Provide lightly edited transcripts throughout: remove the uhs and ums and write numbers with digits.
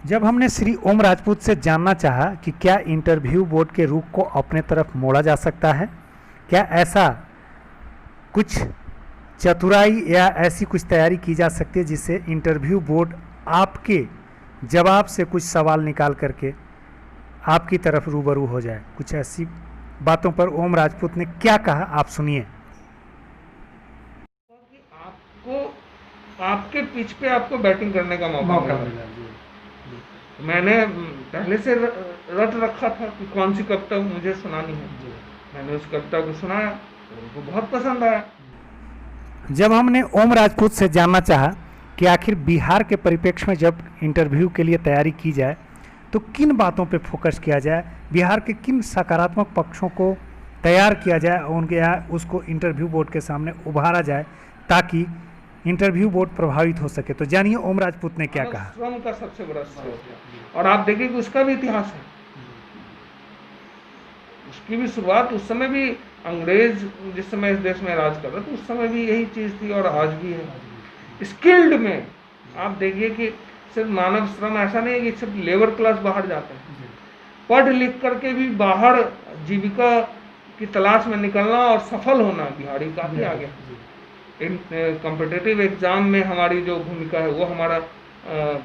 जब हमने श्री ओम राजपूत से जानना चाहा कि क्या इंटरव्यू बोर्ड के रुख को अपने तरफ मोड़ा जा सकता है, क्या ऐसा कुछ चतुराई या ऐसी कुछ तैयारी की जा सकती है जिससे इंटरव्यू बोर्ड आपके जवाब से कुछ सवाल निकाल करके आपकी तरफ रूबरू हो जाए। कुछ ऐसी बातों पर ओम राजपूत ने क्या कहा, आप सुनिए। कि आपको आपके पिच पे आपको बैटिंग करने का मौका मिला। मैंने पहले से रट रखा था कि कौन सी कविता मुझे सुनानी है। मैंने उस कविता को सुनाया, उनको बहुत पसंद आया। जब हमने ओम राजपूत से जानना चाहा कि आखिर बिहार के परिप्रेक्ष्य में जब इंटरव्यू के लिए तैयारी की जाए तो किन बातों पे फोकस किया जाए, बिहार के किन सकारात्मक पक्षों को तैयार किया जाए और उनके यहाँ उसको इंटरव्यू बोर्ड के सामने उभारा जाए ताकि इंटरव्यू बोर्ड प्रभावित हो सके, तो जानिए ओम राजपूत ने क्या कहा। श्रम का सबसे बड़ा स्रोत है और आप देखिए कि उसका भी इतिहास है। उसकी भी शुरुआत उस समय भी अंग्रेज जिस समय इस देश में राज कर रहे थे उस समय भी यही चीज थी और आज भी है। स्किल्ड में आप देखिए कि सिर्फ मानव श्रम ऐसा नहीं है कि सिर्फ लेबर क्लास बाहर जाते हैं, पढ़ लिख करके भी बाहर जीविका की तलाश में निकलना और सफल होना बिहारी काफी आगे। इन कॉम्पिटिटिव एग्जाम में हमारी जो भूमिका है वो हमारा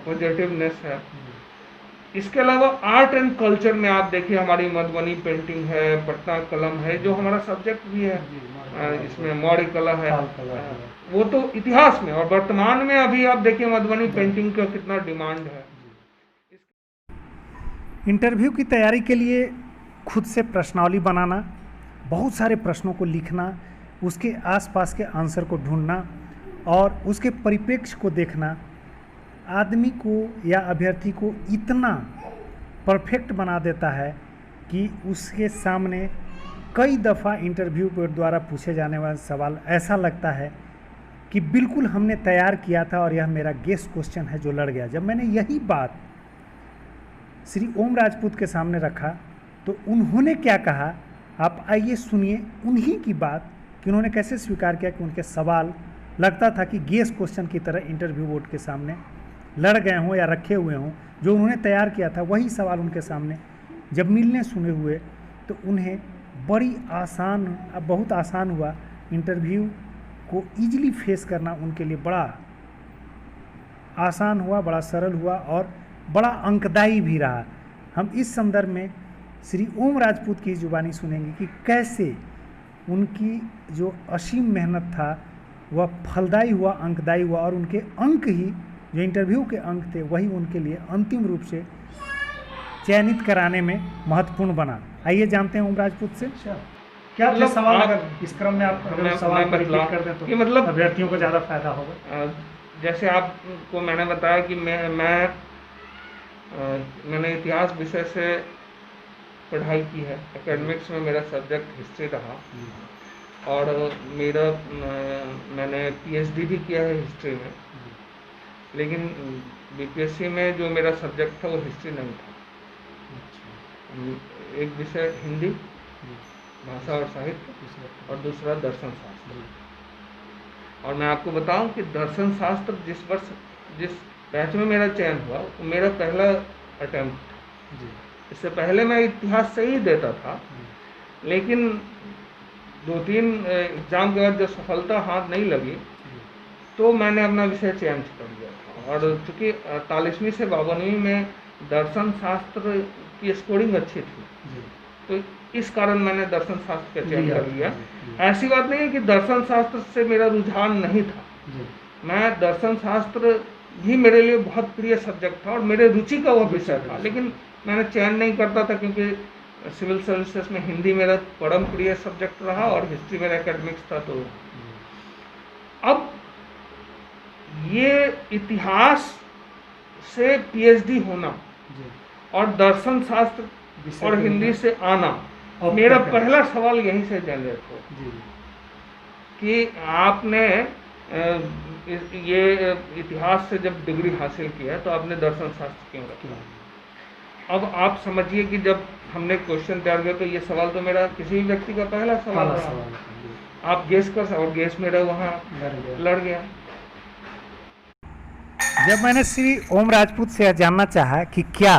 पॉजिटिवनेस है। इसके अलावा आर्ट एंड कल्चर में आप देखिए हमारी मधुबनी पेंटिंग है, पटना कलम है जो हमारा सब्जेक्ट भी है, इसमें मौर्य कला है, वो तो इतिहास में। और वर्तमान में अभी आप देखिए मधुबनी पेंटिंग का कितना डिमांड है। इंटरव्यू की तैयारी के लिए खुद से प्रश्नावली बनाना, बहुत सारे प्रश्नों को लिखना, उसके आसपास के आंसर को ढूंढना और उसके परिप्रेक्ष्य को देखना आदमी को या अभ्यर्थी को इतना परफेक्ट बना देता है कि उसके सामने कई दफ़ा इंटरव्यू बोर्ड द्वारा पूछे जाने वाले सवाल ऐसा लगता है कि बिल्कुल हमने तैयार किया था और यह मेरा गेस क्वेश्चन है जो लड़ गया। जब मैंने यही बात श्री ओम राजपूत के सामने रखा तो उन्होंने क्या कहा, आप आइए सुनिए उन्हीं की बात कि उन्होंने कैसे स्वीकार किया कि उनके सवाल लगता था कि गेस क्वेश्चन की तरह इंटरव्यू बोर्ड के सामने लड़ गए हों या रखे हुए हों। जो उन्होंने तैयार किया था वही सवाल उनके सामने जब मिलने सुने हुए तो उन्हें बड़ी आसान, अब बहुत आसान हुआ। इंटरव्यू को ईजिली फेस करना उनके लिए बड़ा आसान हुआ, बड़ा सरल हुआ और बड़ा अंकदायी भी रहा। हम इस संदर्भ में श्री ओम राजपूत की जुबानी सुनेंगे कि कैसे उनकी जो असीम मेहनत था वह फलदायी हुआ, अंकदायी हुआ और उनके अंक ही, जो इंटरव्यू के अंक थे, वही उनके लिए अंतिम रूप से चयनित कराने में महत्वपूर्ण बना। आइए जानते हैं ओम राजपूत से। क्या मतलब सवाल, अगर इस क्रम में आप सवाल पर क्लिक कर दें तो मतलब अभ्यर्थियों को ज़्यादा फायदा होगा। जैसे आपको मैंने बताया कि मैंने इतिहास विषय से पढ़ाई की है। एकेडमिक्स में मेरा सब्जेक्ट हिस्ट्री रहा और मैंने पीएचडी भी किया है हिस्ट्री में, लेकिन बीपीएससी में जो मेरा सब्जेक्ट था वो हिस्ट्री नहीं था। एक विषय हिंदी भाषा और साहित्य और दूसरा दर्शन शास्त्र। और मैं आपको बताऊं कि दर्शन शास्त्र जिस बैच में मेरा चयन हुआ वो मेरा पहला अटेम्प्ट था। इससे पहले मैं इतिहास से ही देता था, लेकिन 2-3 एग्जाम के बाद जब सफलता हाथ नहीं लगी तो मैंने अपना विषय चेंज कर दिया था। और चूँकि 48वीं से 52वीं में दर्शन शास्त्र की स्कोरिंग अच्छी थी तो इस कारण मैंने दर्शन शास्त्र का चयन कर लिया। ऐसी बात नहीं है कि दर्शन शास्त्र से मेरा रुझान नहीं था, मैं दर्शन शास्त्र भी मेरे लिए बहुत प्रिय सब्जेक्ट था और मेरे रुचि का वह विषय था, लेकिन मैंने चयन नहीं करता था क्योंकि सिविल सर्विसेज में हिंदी मेरा परम प्रिय सब्जेक्ट रहा और हिस्ट्री मेरा एकेडमिक्स था। तो अब ये इतिहास से पीएचडी होना और दर्शन शास्त्र और हिंदी से आना, मेरा पहला सवाल यहीं से जनरेट हो कि आपने ये इतिहास से जब डिग्री हासिल किया तो आपने दर्शन शास्त्र क्यों रखा। अब आप समझिए कि जब हमने क्वेश्चन तैयार किया तो ये सवाल तो मेरा किसी भी व्यक्ति का पहला सवाल रहा। आप गेस कर, और गेस मेरा वहाँ लड़ गया। जब मैंने श्री ओम राजपूत से यह जानना चाहा कि क्या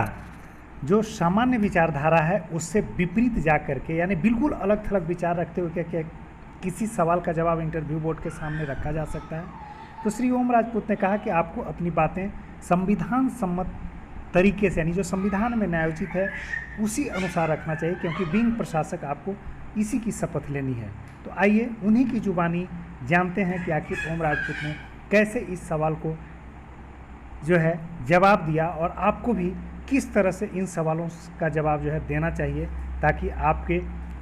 जो सामान्य विचारधारा है उससे विपरीत जा करके, यानी बिल्कुल अलग थलग विचार रखते हुए क्या क्या किसी सवाल का जवाब इंटरव्यू बोर्ड के सामने रखा जा सकता है, तो श्री ओम राजपूत ने कहा कि आपको अपनी बातें संविधान सम्मत तरीके से, यानी जो संविधान में न्यायोचित है उसी अनुसार रखना चाहिए, क्योंकि बीइंग प्रशासक आपको इसी की शपथ लेनी है। तो आइए उन्हीं की जुबानी जानते हैं कि आखिर ओम राजपूत ने कैसे इस सवाल को जो है जवाब दिया और आपको भी किस तरह से इन सवालों का जवाब जो है देना चाहिए, ताकि आपके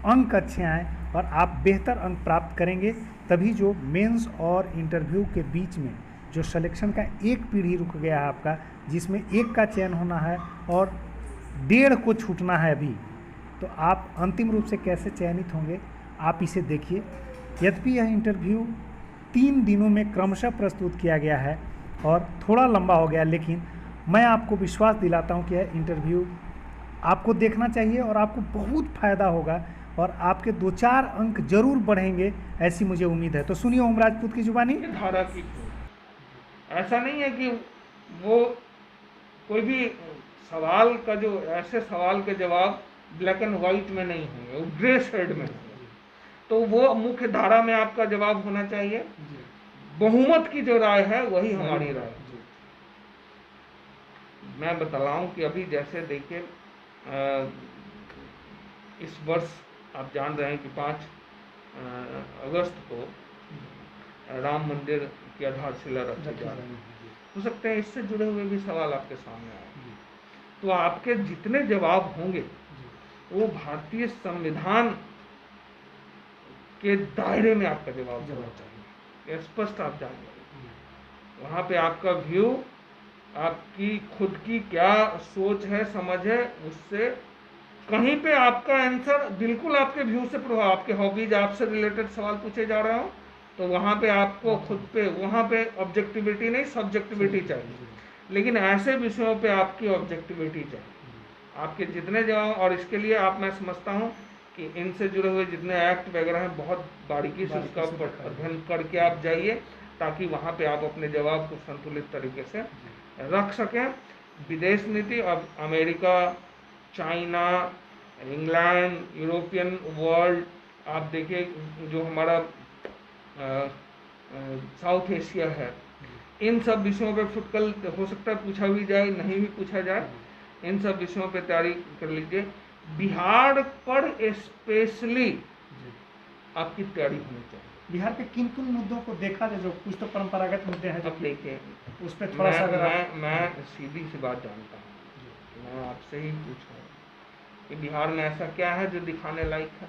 अंक अच्छे आएँ और आप बेहतर अंक प्राप्त करेंगे। तभी जो मेंस और इंटरव्यू के बीच में जो सिलेक्शन का एक पीढ़ी रुक गया है आपका, जिसमें एक का चयन होना है और 1.5 को छूटना है अभी, तो आप अंतिम रूप से कैसे चयनित होंगे आप इसे देखिए। यद्यपि यह इंटरव्यू 3 दिनों में क्रमशः प्रस्तुत किया गया है और थोड़ा लंबा हो गया, लेकिन मैं आपको विश्वास दिलाता हूं कि यह इंटरव्यू आपको देखना चाहिए और आपको बहुत फ़ायदा होगा और आपके 2-4 अंक जरूर बढ़ेंगे, ऐसी मुझे उम्मीद है। तो सुनिए ओम राजपूत की जुबानी। धारा की ऐसा नहीं है कि वो कोई भी सवाल का जो ऐसे सवाल के जवाब ब्लैक एंड वाइट में नहीं होंगे, वो ग्रे शेड में होंगे। तो वो मुख्य धारा में आपका जवाब होना चाहिए। बहुमत की जो राय है वही हमारी राय है। मैं बता रहा हूँ कि अभी जैसे देखिए इस वर्ष आप जान रहे हैं कि 5 अगस्त को राम मंदिर की आधारशिला रखी जा रही है। हो सकते हैं इससे जुड़े हुए भी सवाल आपके सामने आए, तो आपके जितने जवाब होंगे वो भारतीय संविधान के दायरे में आपका जवाब होना चाहिए, स्पष्ट आप जान रहे। वहाँ पे आपका व्यू, आपकी खुद की क्या सोच है, समझ है, उससे कहीं पे आपका आंसर बिल्कुल आपके व्यू से प्रभाव, आपके हॉबीज, आपसे रिलेटेड सवाल पूछे जा रहे हो, तो वहाँ पे आपको खुद पे, वहाँ पे ऑब्जेक्टिविटी नहीं सब्जेक्टिविटी चाहिए। लेकिन ऐसे विषयों पे आपकी ऑब्जेक्टिविटी चाहिए, आपके जितने जवाब। और इसके लिए मैं समझता हूँ कि इनसे जुड़े हुए जितने एक्ट वगैरह हैं बहुत बारीकी से उसका अध्ययन करके आप जाइए, ताकि वहाँ पे आप अपने जवाब को संतुलित तरीके से रख सकें। विदेश नीति, अब America, China, England, European world, आप देखिए जो हमारा साउथ एशिया है, इन सब विषयों पे फुटकल हो सकता है पूछा भी जाए, नहीं भी पूछा जाए, इन सब विषयों पे तैयारी कर लीजिए। बिहार पर स्पेशली आपकी तैयारी होनी चाहिए। बिहार के किन किन मुद्दों को देखा जाए, जो कुछ तो परंपरागत मुद्दे हैं, अब देखिए उस पर थोड़ा सा अगर मैं सीधी सी बात जानता हूँ, मैं आपसे ही पूछ रहा हूँ कि बिहार में ऐसा क्या है जो दिखाने लायक है।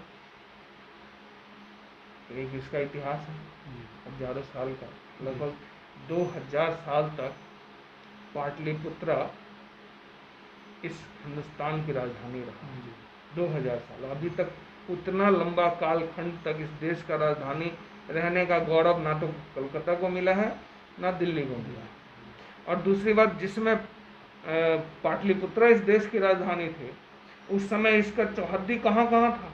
एक इसका इतिहास है हजारों साल का, लगभग 2000 साल तक पाटलिपुत्र इस हिंदुस्तान की राजधानी रहा। 2000 साल, अभी तक उतना लंबा कालखंड तक इस देश का राजधानी रहने का गौरव ना तो कलकत्ता को मिला है ना दिल्ली को मिला है। और दूसरी बात, जिसमें पाटलिपुत्र इस देश की राजधानी थी, उस समय इसका चौहद्दी कहाँ कहाँ था।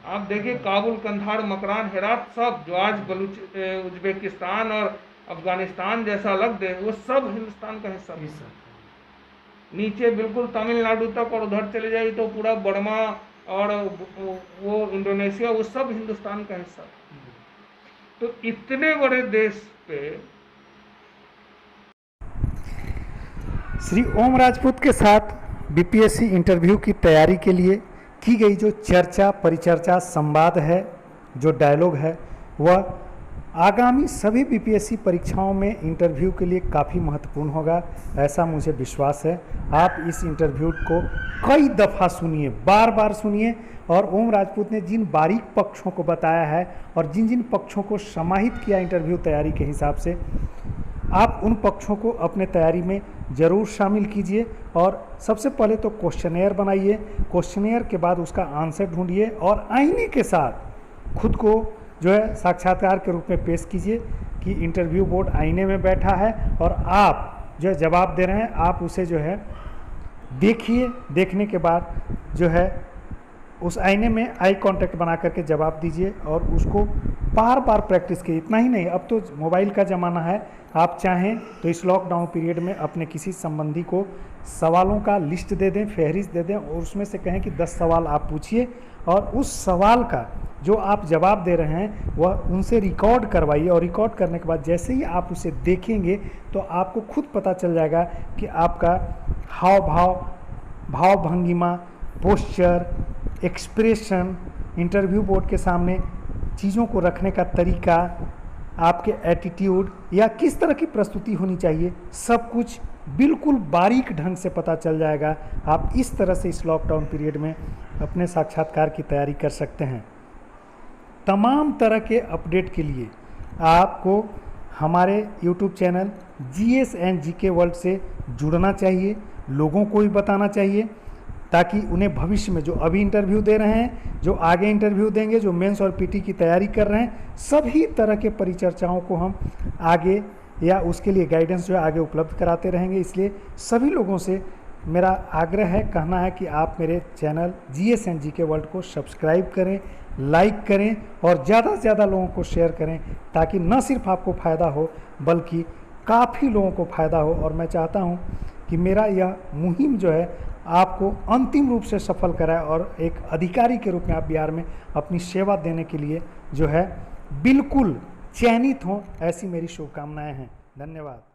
आप देखिए काबुल, कंधार, मकरान, हेरात, सब जो आज उज्बेकिस्तान और अफगानिस्तान जैसा अलग देश, वो सब हिंदुस्तान का हिस्सा था। नीचे बिल्कुल तमिलनाडु तक, और उधर चले जाइए तो पूरा बर्मा और वो इंडोनेशिया, वो सब हिंदुस्तान का हिस्सा था। तो इतने बड़े देश पे श्री ओम राजपूत के साथ बीपीएससी इंटरव्यू की तैयारी के लिए की गई जो चर्चा, परिचर्चा, संवाद है, जो डायलॉग है, वह आगामी सभी बीपीएससी परीक्षाओं में इंटरव्यू के लिए काफ़ी महत्वपूर्ण होगा, ऐसा मुझे विश्वास है। आप इस इंटरव्यू को कई दफ़ा सुनिए, बार बार सुनिए, और ओम राजपूत ने जिन बारीक पक्षों को बताया है और जिन जिन पक्षों को समाहित किया इंटरव्यू तैयारी के हिसाब से, आप उन पक्षों को अपने तैयारी में ज़रूर शामिल कीजिए। और सबसे पहले तो क्वेश्चनेयर बनाइए, क्वेश्चनेयर के बाद उसका आंसर ढूंढिए और आईने के साथ खुद को जो है साक्षात्कार के रूप में पेश कीजिए कि इंटरव्यू बोर्ड आईने में बैठा है और आप जो है जवाब दे रहे हैं, आप उसे जो है देखिए। देखने के बाद जो है उस आईने में आई कांटेक्ट बना करके जवाब दीजिए और उसको बार बार प्रैक्टिस कीजिए। इतना ही नहीं, अब तो मोबाइल का ज़माना है, आप चाहें तो इस लॉकडाउन पीरियड में अपने किसी संबंधी को सवालों का लिस्ट दे दें, फहरिस्त दे दें, और उसमें से कहें कि 10 सवाल आप पूछिए, और उस सवाल का जो आप जवाब दे रहे हैं वह उनसे रिकॉर्ड करवाइए, और रिकॉर्ड करने के बाद जैसे ही आप उसे देखेंगे तो आपको खुद पता चल जाएगा कि आपका हाव भाव, भाव भंगिमा, पोस्चर, एक्सप्रेशन, इंटरव्यू बोर्ड के सामने चीज़ों को रखने का तरीका, आपके एटीट्यूड या किस तरह की प्रस्तुति होनी चाहिए, सब कुछ बिल्कुल बारीक ढंग से पता चल जाएगा। आप इस तरह से इस लॉकडाउन पीरियड में अपने साक्षात्कार की तैयारी कर सकते हैं। तमाम तरह के अपडेट के लिए आपको हमारे YouTube channel GS and GK world से जुड़ना चाहिए, लोगों को भी बताना चाहिए, ताकि उन्हें भविष्य में जो अभी इंटरव्यू दे रहे हैं, जो आगे इंटरव्यू देंगे, जो मेंस और पीटी की तैयारी कर रहे हैं, सभी तरह के परिचर्चाओं को हम आगे या उसके लिए गाइडेंस जो है आगे उपलब्ध कराते रहेंगे। इसलिए सभी लोगों से मेरा आग्रह है, कहना है कि आप मेरे channel GS and GK world को सब्सक्राइब करें, लाइक करें और ज़्यादा से ज़्यादा लोगों को शेयर करें, ताकि न सिर्फ आपको फ़ायदा हो बल्कि काफ़ी लोगों को फ़ायदा हो। और मैं चाहता हूं कि मेरा यह मुहिम जो है आपको अंतिम रूप से सफल कराए और एक अधिकारी के रूप में आप बिहार में अपनी सेवा देने के लिए जो है बिल्कुल चयनित हों, ऐसी मेरी शुभकामनाएं हैं। धन्यवाद।